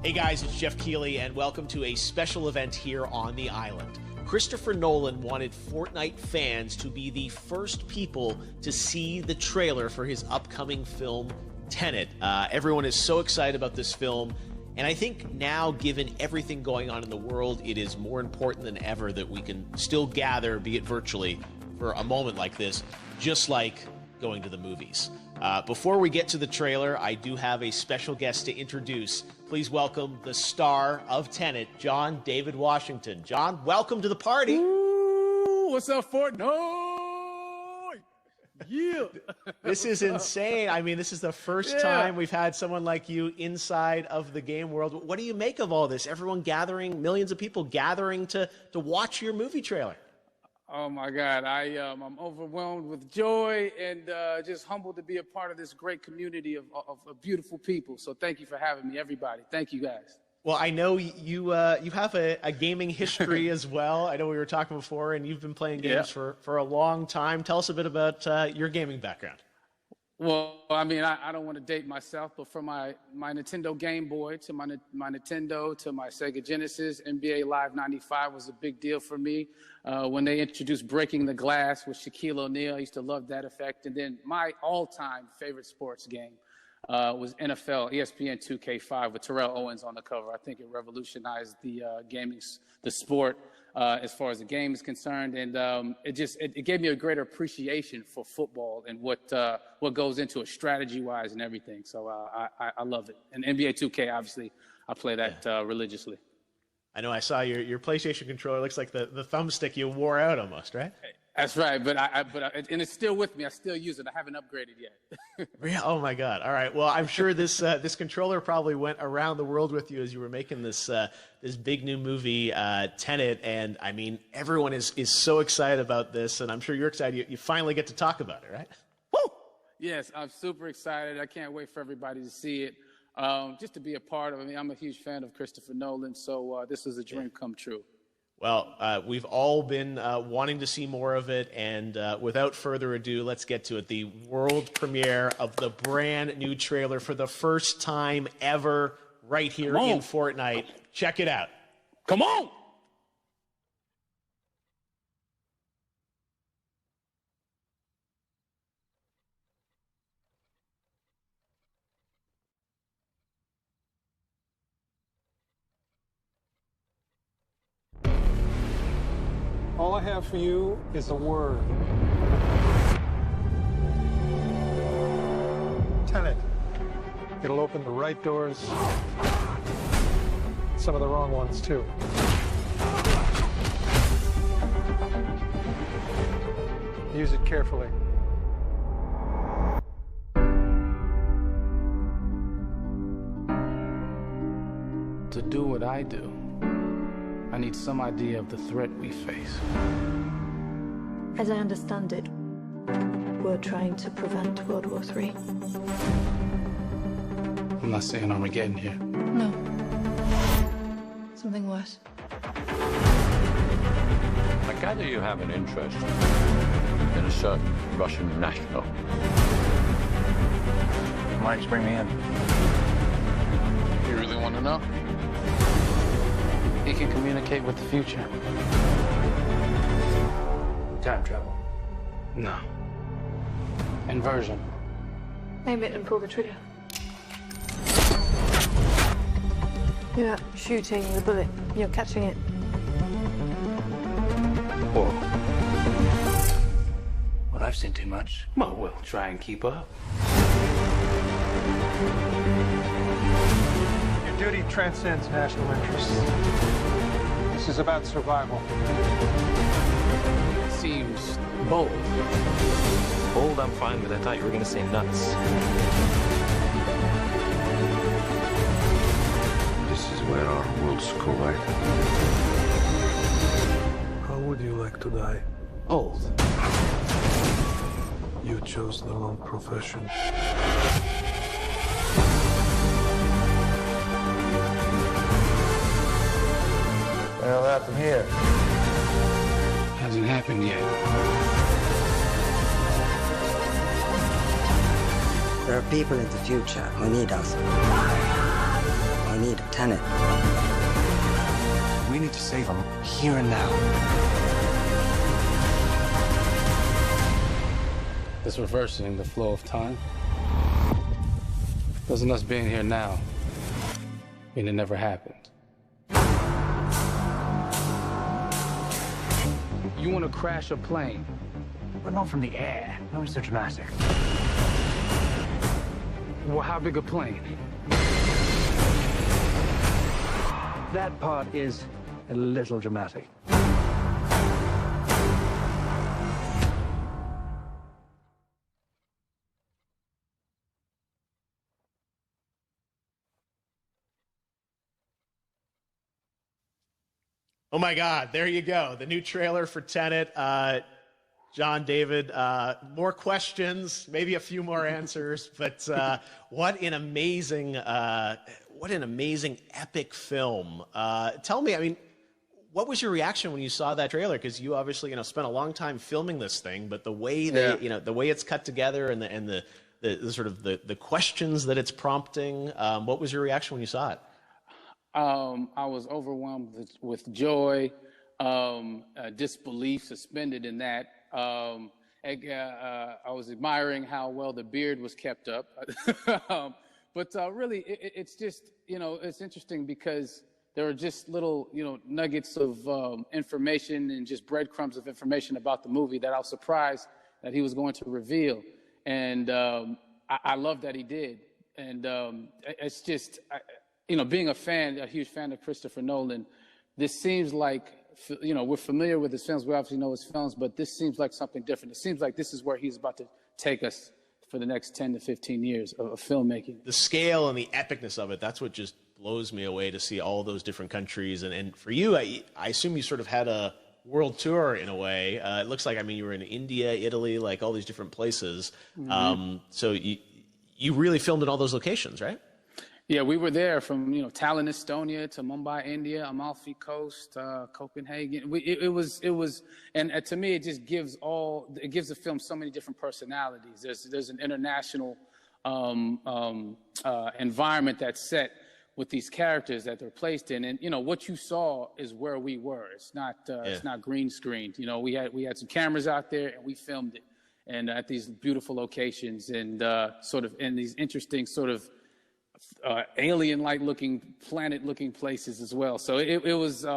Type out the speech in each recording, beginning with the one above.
Hey guys, it's Jeff Keighley, and welcome to a special event here on the island. Christopher Nolan wanted Fortnite fans to be the first people to see the trailer for his upcoming film, Tenet. Everyone is so excited about this film, and I think now, given everything going on in the world, it is more important than ever that we can still gather, be it virtually, for a moment like this, just like going to the movies. Before we get to the trailer, I do have a special guest to introduce. Please welcome the star of Tenet, John David Washington. John, welcome to the party. Ooh, what's up, Fortnite? Yeah. This is insane. I mean, this is the first time we've had someone like you inside of the game world. What do you make of all this? Everyone gathering, millions of people gathering to watch your movie trailer. Oh my God, I'm overwhelmed with joy and just humbled to be a part of this great community of beautiful people. So thank you for having me, everybody. Thank you, guys. Well, I know you have a gaming history as well. I know we were talking before, and you've been playing games for a long time. Tell us a bit about your gaming background. Well, I mean, I don't want to date myself, but from my Nintendo Game Boy to my Nintendo to my Sega Genesis, NBA Live 95 was a big deal for me. When they introduced Breaking the Glass with Shaquille O'Neal, I used to love that effect. And then my all-time favorite sports game was NFL ESPN 2K5 with Terrell Owens on the cover. I think it revolutionized the sport as far as the game is concerned, and it gave me a greater appreciation for football and what goes into it strategy-wise and everything. So I love it. And NBA 2K, obviously, I play that religiously. I know I saw your PlayStation controller. Looks like the thumbstick you wore out almost, right? That's right, but and it's still with me. I still use it. I haven't upgraded yet. Yeah. Oh my God! All right. Well, I'm sure this controller probably went around the world with you as you were making this big new movie, Tenet. And I mean, everyone is so excited about this, and I'm sure you're excited. You finally get to talk about it, right? Woo! Yes, I'm super excited. I can't wait for everybody to see it. Just to be a part of it. I mean, I'm a huge fan of Christopher Nolan, so this is a dream come true. Well, we've all been wanting to see more of it, and without further ado, let's get to it. The world premiere of the brand new trailer for the first time ever right here in Fortnite. Check it out. Come on! All I have for you is a word. Tenet. It'll open the right doors, some of the wrong ones too. Use it carefully. To do what I do, I need some idea of the threat we face. As I understand it, we're trying to prevent World War III. I'm not saying Armageddon here. No. Something worse. I gather you have an interest in a certain Russian national. Why don't you bring me in? You really want to know? He can communicate with the future. Time travel. No. Inversion. Aim it and pull the trigger. You're not shooting the bullet, you're catching it. Whoa. Well, I've seen too much. Well, we'll try and keep up. Your duty transcends national interests. This is about survival. Seems bold. Bold, I'm fine with. I thought you were going to say nuts. This is where our worlds collide. How would you like to die? Old. You chose the wrong profession. Well, that's here. Hasn't happened yet. There are people in the future who need us. I need Tenet. We need to save him here and now. This reversing the flow of time. Doesn't us being here now mean it never happened? You want to crash a plane? But not from the air. No, it's so dramatic. Well, how big a plane? That part is a little dramatic. Oh my God, there you go. The new trailer for Tenet. John, David, more questions, maybe a few more answers, but what an amazing epic film. Tell me, I mean, what was your reaction when you saw that trailer? Because you obviously, spent a long time filming this thing, but the way the way it's cut together and the sort of the questions that it's prompting, what was your reaction when you saw it? I was overwhelmed with joy, disbelief suspended in that. I was admiring how well the beard was kept up. But really, it's just, it's interesting because there are just little, nuggets of information and just breadcrumbs of information about the movie that I was surprised that he was going to reveal. And I love that he did. And it's just... being a huge fan of Christopher Nolan, this seems like, we're familiar with his films. We obviously know his films, but this seems like something different. It seems like this is where he's about to take us for the next 10 to 15 years of filmmaking. The scale and the epicness of it, that's what just blows me away to see all those different countries. And for you, I assume you sort of had a world tour in a way. It looks like, you were in India, Italy, like all these different places. Mm-hmm. So you really filmed in all those locations, right? Yeah, we were there from, Tallinn, Estonia to Mumbai, India, Amalfi Coast, Copenhagen. It was, and to me, it just gives the film so many different personalities. There's an international environment that's set with these characters that they're placed in, and what you saw is where we were. It's not green screened. We had some cameras out there and we filmed it, and at these beautiful locations and sort of in these interesting sort of alien-like looking, planet-looking places as well. So it was,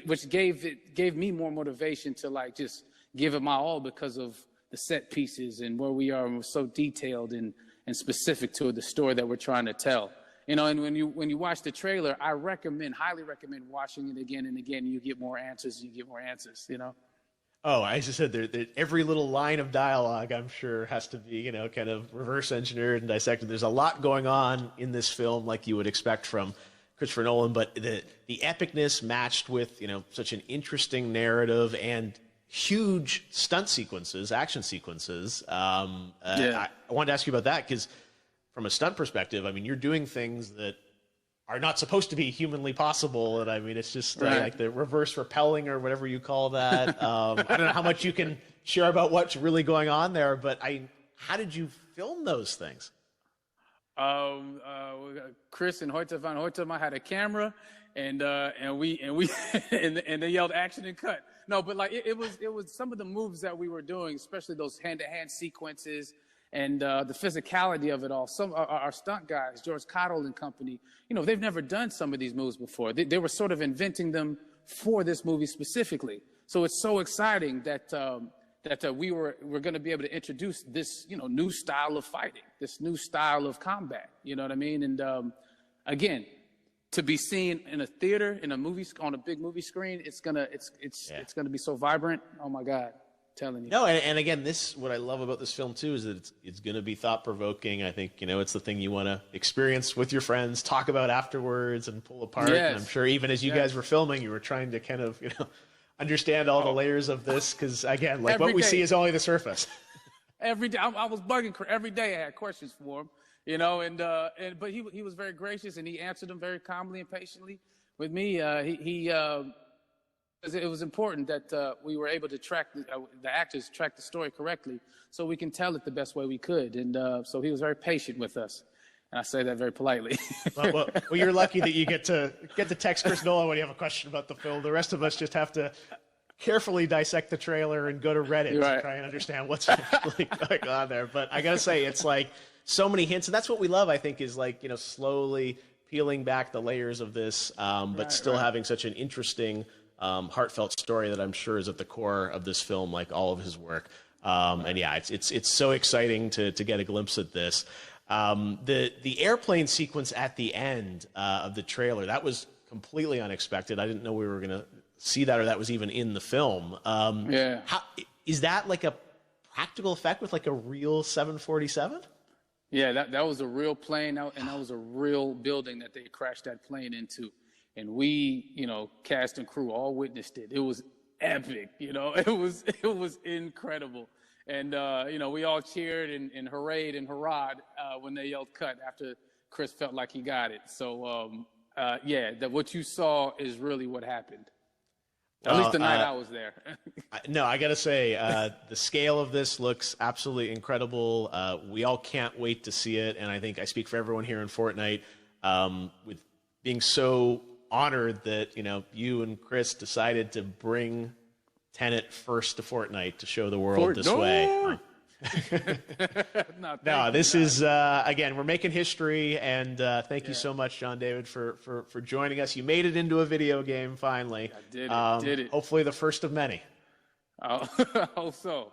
which gave me more motivation to just give it my all because of the set pieces and where we are, and we're so detailed and specific to the story that we're trying to tell. And when you watch the trailer, I highly recommend watching it again and again. You get more answers. Oh, I just said every little line of dialogue, I'm sure, has to be, kind of reverse engineered and dissected. There's a lot going on in this film, like you would expect from Christopher Nolan, but the epicness matched with, such an interesting narrative and huge stunt sequences, action sequences. I wanted to ask you about that because from a stunt perspective, you're doing things that are not supposed to be humanly possible. And it's just like the reverse rappelling or whatever you call that. I don't know how much you can share about what's really going on there, but how did you film those things? Chris and Hoyte van Hoytema had a camera and they yelled action and cut. No, but it was some of the moves that we were doing, especially those hand-to-hand sequences, and the physicality of it all. Some our stunt guys, George Cottle and company, they've never done some of these moves before. They were sort of inventing them for this movie specifically. So it's so exciting that we're going to be able to introduce this, new style of fighting, this new style of combat. You know what I mean? And again, to be seen in a theater, in a movie, on a big movie screen, it's gonna be so vibrant. Oh my God. Telling you. No, and again, what I love about this film too is that it's going to be thought-provoking. I think it's the thing you want to experience with your friends, talk about afterwards, and pull apart. Yes. And I'm sure even as you guys were filming, you were trying to kind of understand all the layers of this because again, what we see is only the surface. Every day, I was bugging every day. I had questions for him, but he was very gracious and he answered them very calmly and patiently with me. It was important that we were able to track the actors track the story correctly so we can tell it the best way we could. And so he was very patient with us. And I say that very politely. Well, you're lucky that you get to text Chris Nolan when you have a question about the film. The rest of us just have to carefully dissect the trailer and go to Reddit to try and understand what's really going on there. But I gotta say, it's like so many hints, and that's what we love. I think is like slowly peeling back the layers of this, but still having such an interesting, heartfelt story that I'm sure is at the core of this film, like all of his work. And yeah, it's so exciting to get a glimpse at this. The airplane sequence at the end of the trailer, that was completely unexpected. I didn't know we were gonna see that, or that was even in the film. Is that like a practical effect with like a real 747? Yeah, that was a real plane, and that was a real building that they crashed that plane into. And we, cast and crew all witnessed it. It was epic, it was incredible. And, we all cheered and hurrayed and hurrahed when they yelled cut after Chris felt like he got it. So, what you saw is really what happened. At least the night I was there. No, I got to say, the scale of this looks absolutely incredible. We all can't wait to see it. And I think I speak for everyone here in Fortnite with being so honored that, you and Chris decided to bring Tenet first to Fortnite to show the world this way. No, this is, again, we're making history, and thank you so much, John David, for joining us. You made it into a video game, finally. I did it. Hopefully the first of many. I hope so.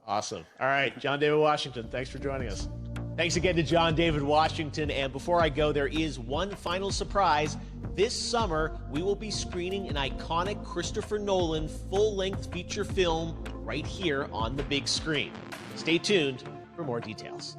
Awesome. All right, John David Washington, thanks for joining us. Thanks again to John David Washington, and before I go, there is one final surprise. This summer, we will be screening an iconic Christopher Nolan full-length feature film right here on the big screen. Stay tuned for more details.